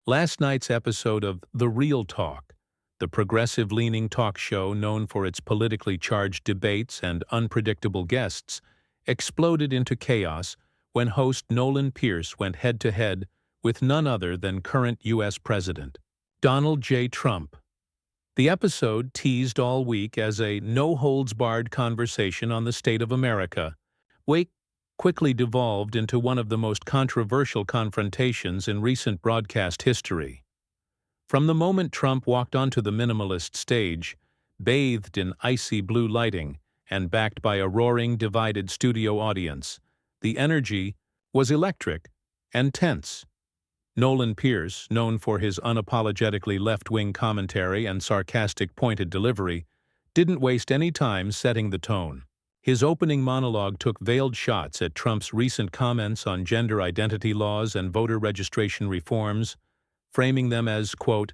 Last night's episode of The Real Talk, the progressive-leaning talk show known for its politically charged debates and unpredictable guests, exploded into chaos when host Nolan Pierce went head-to-head with none other than current U.S. President Donald J. Trump. The episode, teased all week as a no-holds-barred conversation on the state of America, quickly devolved into one of the most controversial confrontations in recent broadcast history. From the moment Trump walked onto the minimalist stage, bathed in icy blue lighting and backed by a roaring, divided studio audience, the energy was electric and tense. Nolan Pierce, known for his unapologetically left-wing commentary and sarcastic pointed delivery, didn't waste any time setting the tone. His opening monologue took veiled shots at Trump's recent comments on gender identity laws and voter registration reforms, framing them as, quote,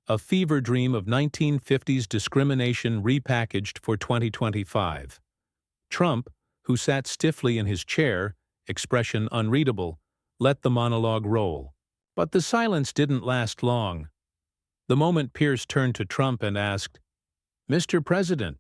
a fever dream of 1950s discrimination repackaged for 2025. Trump, who sat stiffly in his chair, expression unreadable, let the monologue roll. But the silence didn't last long. The moment Pierce turned to Trump and asked, "Mr. President,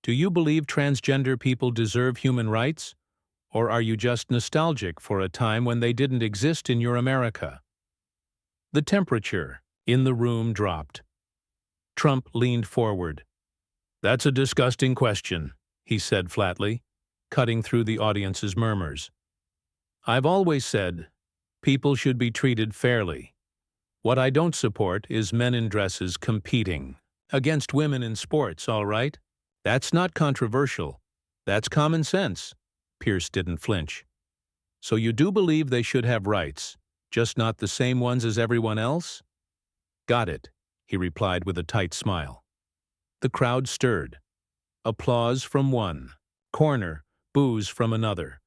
do you believe transgender people deserve human rights? Or are you just nostalgic for a time when they didn't exist in your America?" The temperature in the room dropped. Trump leaned forward. "That's a disgusting question," he said flatly, cutting through the audience's murmurs. "I've always said people should be treated fairly. What I don't support is men in dresses competing against women in sports, all right? That's not controversial. That's common sense." Pierce didn't flinch. "So you do believe they should have rights, just not the same ones as everyone else?" "Got it," he replied with a tight smile. The crowd stirred. Applause from one corner, boos from another.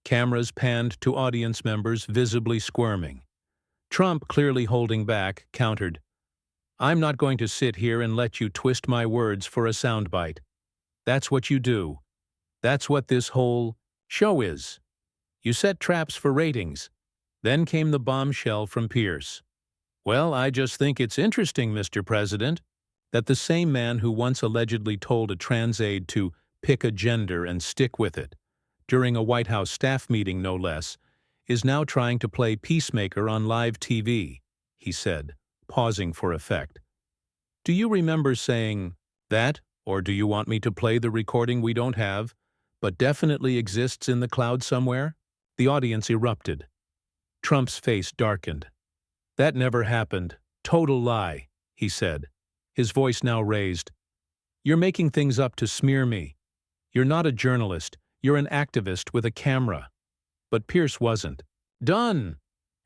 Cameras panned to audience members visibly squirming. Trump, clearly holding back, countered, "I'm not going to sit here and let you twist my words for a soundbite. That's what you do. That's what this whole show is. You set traps for ratings." Then came the bombshell from Pierce. "Well, I just think it's interesting, Mr. President, that the same man who once allegedly told a trans aide to pick a gender and stick with it, during a White House staff meeting no less, is now trying to play peacemaker on live TV," he said, pausing for effect. "Do you remember saying that? Or do you want me to play the recording we don't have, but definitely exists in the cloud somewhere?" The audience erupted. Trump's face darkened. "That never happened. Total lie," he said, his voice now raised. "You're making things up to smear me. You're not a journalist. You're an activist with a camera." But Pierce wasn't. "Done!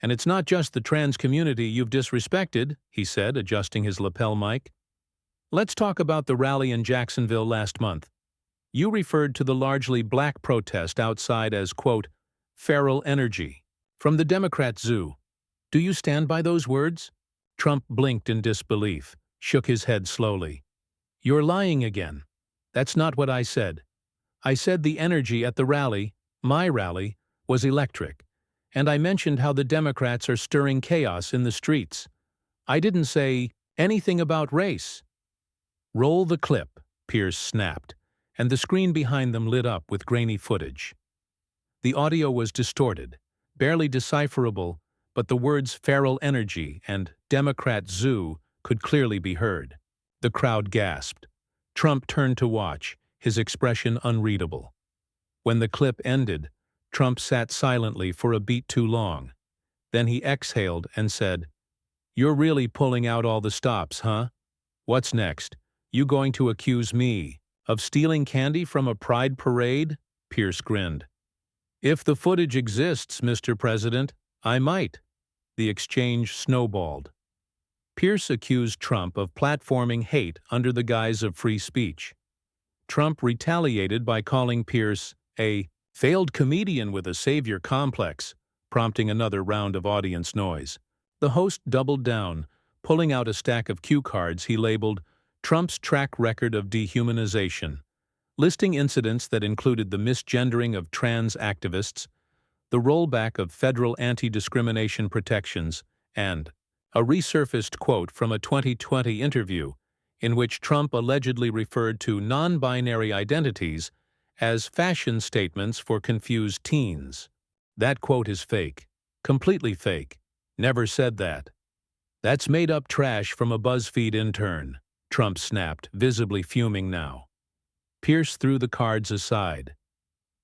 And it's not just the trans community you've disrespected," he said, adjusting his lapel mic. "Let's talk about the rally in Jacksonville last month. You referred to the largely black protest outside as, quote, feral energy from the Democrat zoo. Do you stand by those words?" Trump blinked in disbelief, shook his head slowly. "You're lying again. That's not what I said. I said the energy at the rally, my rally, was electric, and I mentioned how the Democrats are stirring chaos in the streets. I didn't say anything about race." "Roll the clip," Pierce snapped, and the screen behind them lit up with grainy footage. The audio was distorted, barely decipherable, but the words feral energy and Democrat zoo could clearly be heard. The crowd gasped. Trump turned to watch, his expression unreadable. When the clip ended, Trump sat silently for a beat too long. Then he exhaled and said, "You're really pulling out all the stops, huh? What's next? You going to accuse me of stealing candy from a pride parade?" Pierce grinned. "If the footage exists, Mr. President, I might." The exchange snowballed. Pierce accused Trump of platforming hate under the guise of free speech. Trump retaliated by calling Pierce a failed comedian with a savior complex, prompting another round of audience noise. The host doubled down, pulling out a stack of cue cards he labeled Trump's track record of dehumanization, listing incidents that included the misgendering of trans activists, the rollback of federal anti-discrimination protections, and A resurfaced quote from a 2020 interview in which Trump allegedly referred to non-binary identities as fashion statements for confused teens. That quote is fake. Completely fake. Never said that. That's made-up trash from a BuzzFeed intern, Trump snapped, visibly fuming now. Pierce threw the cards aside.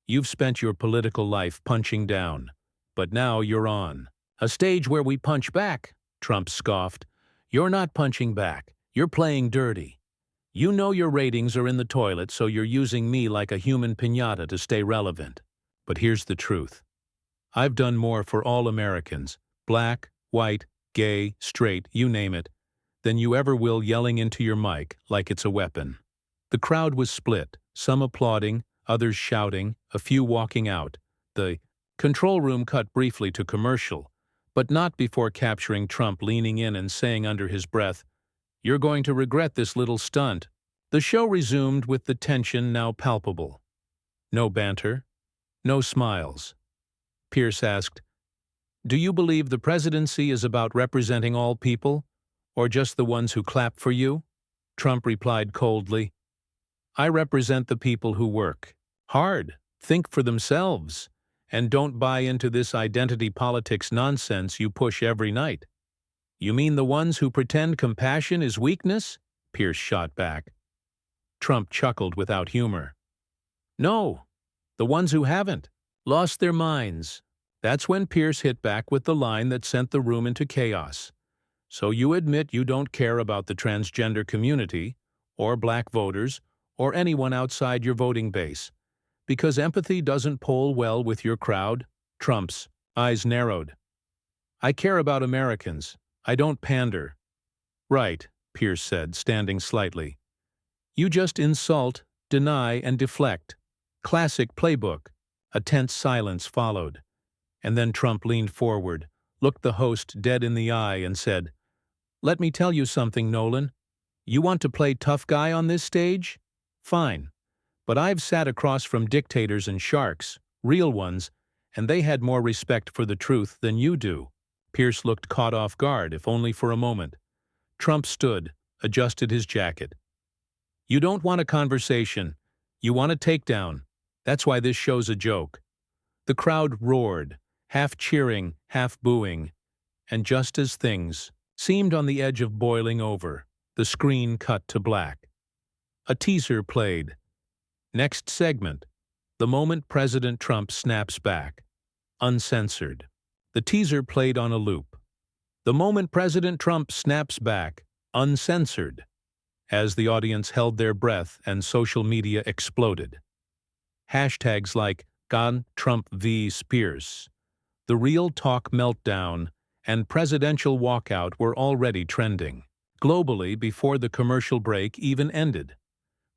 You've spent your political life punching down, but now you're on a stage where we punch back, Trump scoffed. You're not punching back. You're playing dirty. You know your ratings are in the toilet, so you're using me like a human piñata to stay relevant. But here's the truth. I've done more for all Americans, black, white, gay, straight, you name it, than you ever will yelling into your mic like it's a weapon. The crowd was split, some applauding, others shouting, a few walking out. The control room cut briefly to commercial, but not before capturing Trump leaning in and saying under his breath, "You're going to regret this little stunt." The show resumed with the tension now palpable. No banter, no smiles. Pierce asked, "Do you believe the presidency is about representing all people, or just the ones who clap for you?" Trump replied coldly, "I represent the people who work hard, think for themselves, and don't buy into this identity politics nonsense you push every night." "You mean the ones who pretend compassion is weakness?" Pierce shot back. Trump chuckled without humor. "No, the ones who haven't lost their minds." That's when Pierce hit back with the line that sent the room into chaos. "So you admit you don't care about the transgender community, or black voters, or anyone outside your voting base, because empathy doesn't poll well with your crowd?" Trump's eyes narrowed. "I care about Americans. I don't pander." "Right," Pierce said, standing slightly. "You just insult, deny, and deflect. Classic playbook." A tense silence followed, and then Trump leaned forward, looked the host dead in the eye, and said, "Let me tell you something, Nolan. You want to play tough guy on this stage? Fine. But I've sat across from dictators and sharks, real ones, and they had more respect for the truth than you do." Pierce looked caught off guard, if only for a moment. Trump stood, adjusted his jacket. "You don't want a conversation. You want a takedown. That's why this show's a joke." The crowd roared, half cheering, half booing, and just as things seemed on the edge of boiling over, the screen cut to black. A teaser played. Next segment, the moment President Trump snaps back. Uncensored. The teaser played on a loop. The moment President Trump snaps back. Uncensored. As the audience held their breath and social media exploded. Hashtags like "Gone Trump v. Spears," "The Real Talk Meltdown," and "Presidential Walkout" were already trending globally before the commercial break even ended.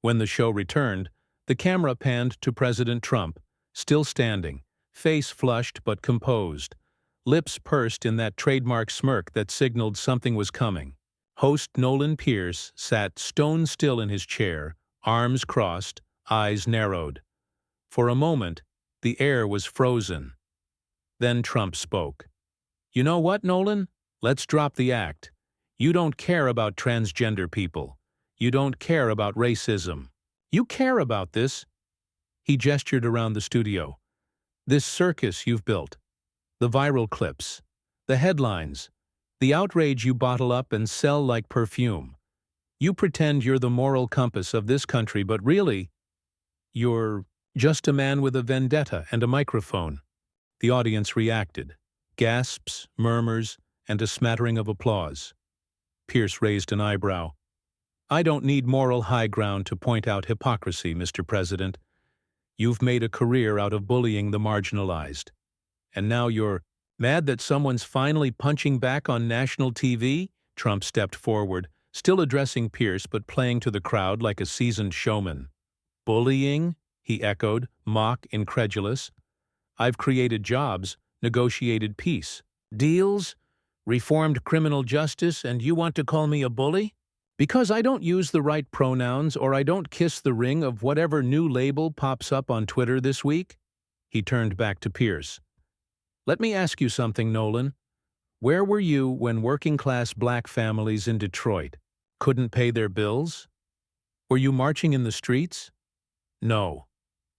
When the show returned, the camera panned to President Trump, still standing, face flushed but composed, lips pursed in that trademark smirk that signaled something was coming. Host Nolan Pierce sat stone still in his chair, arms crossed, eyes narrowed. For a moment, the air was frozen. Then Trump spoke. "You know what, Nolan? Let's drop the act. You don't care about transgender people. You don't care about racism. You care about this." He gestured around the studio. "This circus you've built. The viral clips. The headlines. The outrage you bottle up and sell like perfume. You pretend you're the moral compass of this country, but really, you're just a man with a vendetta and a microphone." The audience reacted. Gasps, murmurs, and a smattering of applause. Pierce raised an eyebrow. "I don't need moral high ground to point out hypocrisy, Mr. President. You've made a career out of bullying the marginalized. And now you're mad that someone's finally punching back on national TV?" Trump stepped forward, still addressing Pierce but playing to the crowd like a seasoned showman. "Bullying?" he echoed, mock incredulous. "I've created jobs, negotiated peace, deals, reformed criminal justice, and you want to call me a bully? Because I don't use the right pronouns or I don't kiss the ring of whatever new label pops up on Twitter this week?" He turned back to Pierce. "Let me ask you something, Nolan. Where were you when working-class black families in Detroit couldn't pay their bills? Were you marching in the streets? No.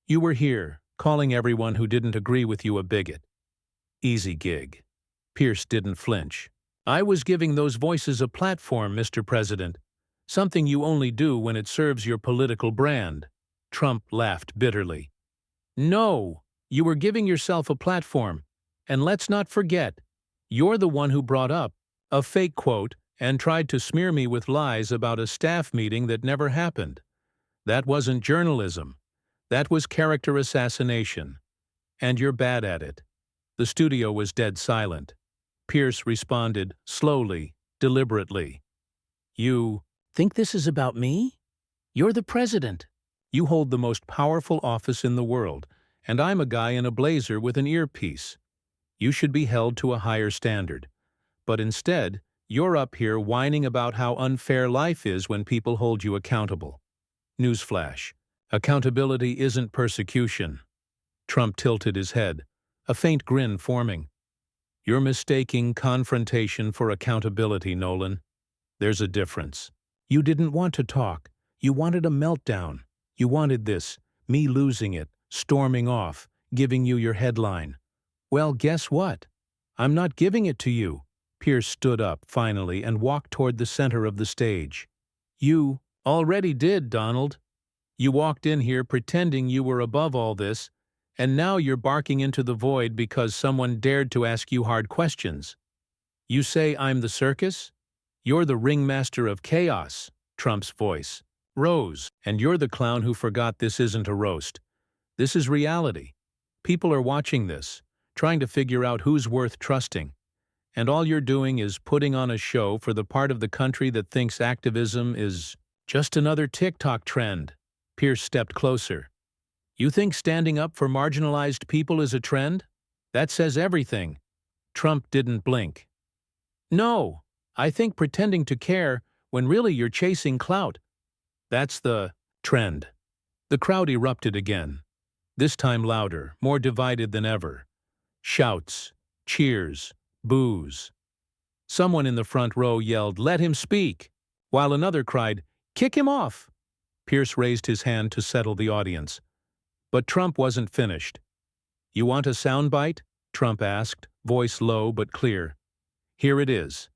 You were here, calling everyone who didn't agree with you a bigot. Easy gig. Pierce didn't flinch. I was giving those voices a platform, Mr. President. Something you only do when it serves your political brand. Trump laughed bitterly. No, you were giving yourself a platform. And let's not forget, you're the one who brought up a fake quote and tried to smear me with lies about a staff meeting that never happened. That wasn't journalism. That was character assassination. And you're bad at it. The studio was dead silent. Pierce responded, slowly, deliberately. You think this is about me? You're the president. You hold the most powerful office in the world, and I'm a guy in a blazer with an earpiece. You should be held to a higher standard. But instead, you're up here whining about how unfair life is when people hold you accountable. Newsflash. Accountability isn't persecution. Trump tilted his head, a faint grin forming. You're mistaking confrontation for accountability, Nolan. There's a difference. You didn't want to talk. You wanted a meltdown. You wanted this, me losing it, storming off, giving you your headline. Well, guess what? I'm not giving it to you. Pierce stood up, finally, and walked toward the center of the stage. You already did, Donald. You walked in here pretending you were above all this, and now you're barking into the void because someone dared to ask you hard questions. You say I'm the circus? You're the ringmaster of chaos, Trump's voice rose, and you're the clown who forgot this isn't a roast. This is reality. People are watching this, trying to figure out who's worth trusting. And all you're doing is putting on a show for the part of the country that thinks activism is just another TikTok trend. Pierce stepped closer. You think standing up for marginalized people is a trend? That says everything. Trump didn't blink. No, I think pretending to care when really you're chasing clout. That's the trend. The crowd erupted again, this time louder, more divided than ever. Shouts, cheers, boos. Someone in the front row yelled, "Let him speak," while another cried, "Kick him off." Pierce raised his hand to settle the audience. But Trump wasn't finished. You want a soundbite? Trump asked, voice low but clear. Here it is.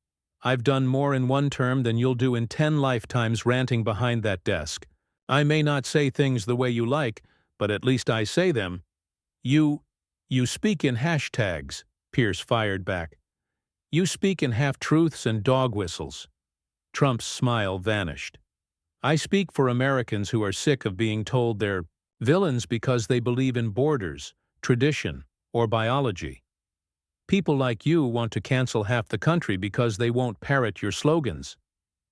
I've done more in one term than you'll do in 10 lifetimes ranting behind that desk. I may not say things the way you like, but at least I say them. You speak in hashtags, Pierce fired back. You speak in half-truths and dog whistles. Trump's smile vanished. I speak for Americans who are sick of being told they're villains because they believe in borders, tradition, or biology. People like you want to cancel half the country because they won't parrot your slogans.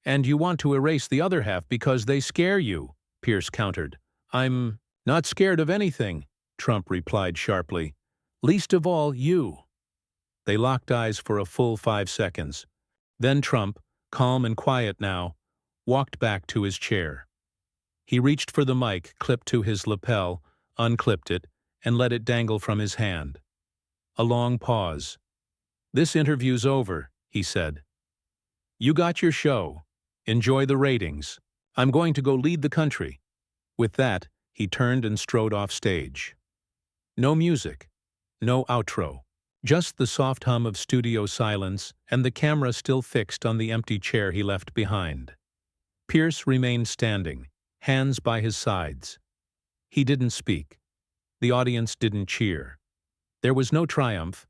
And you want to erase the other half because they scare you, Pierce countered. I'm not scared of anything, Trump replied sharply. Least of all you. They locked eyes for a full 5 seconds. Then Trump, calm and quiet now, walked back to his chair. He reached for the mic clipped to his lapel, unclipped it, and let it dangle from his hand. A long pause. This interview's over, he said. You got your show. Enjoy the ratings. I'm going to go lead the country. With that, he turned and strode off stage. No music. No outro. Just the soft hum of studio silence and the camera still fixed on the empty chair he left behind. Pierce remained standing, hands by his sides. He didn't speak. The audience didn't cheer. There was no triumph,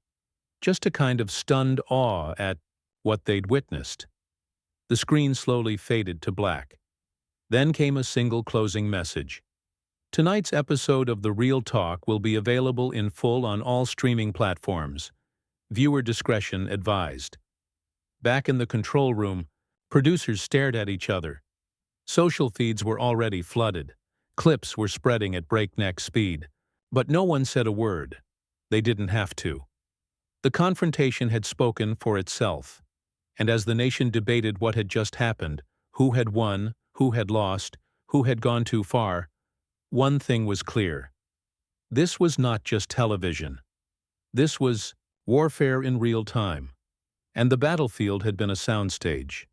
just a kind of stunned awe at what they'd witnessed. The screen slowly faded to black. Then came a single closing message. Tonight's episode of The Real Talk will be available in full on all streaming platforms. Viewer discretion advised. Back in the control room, producers stared at each other. Social feeds were already flooded. Clips were spreading at breakneck speed. But no one said a word. They didn't have to. The confrontation had spoken for itself. And as the nation debated what had just happened, who had won, who had lost, who had gone too far, one thing was clear. This was not just television. This was warfare in real time. and the battlefield had been a soundstage.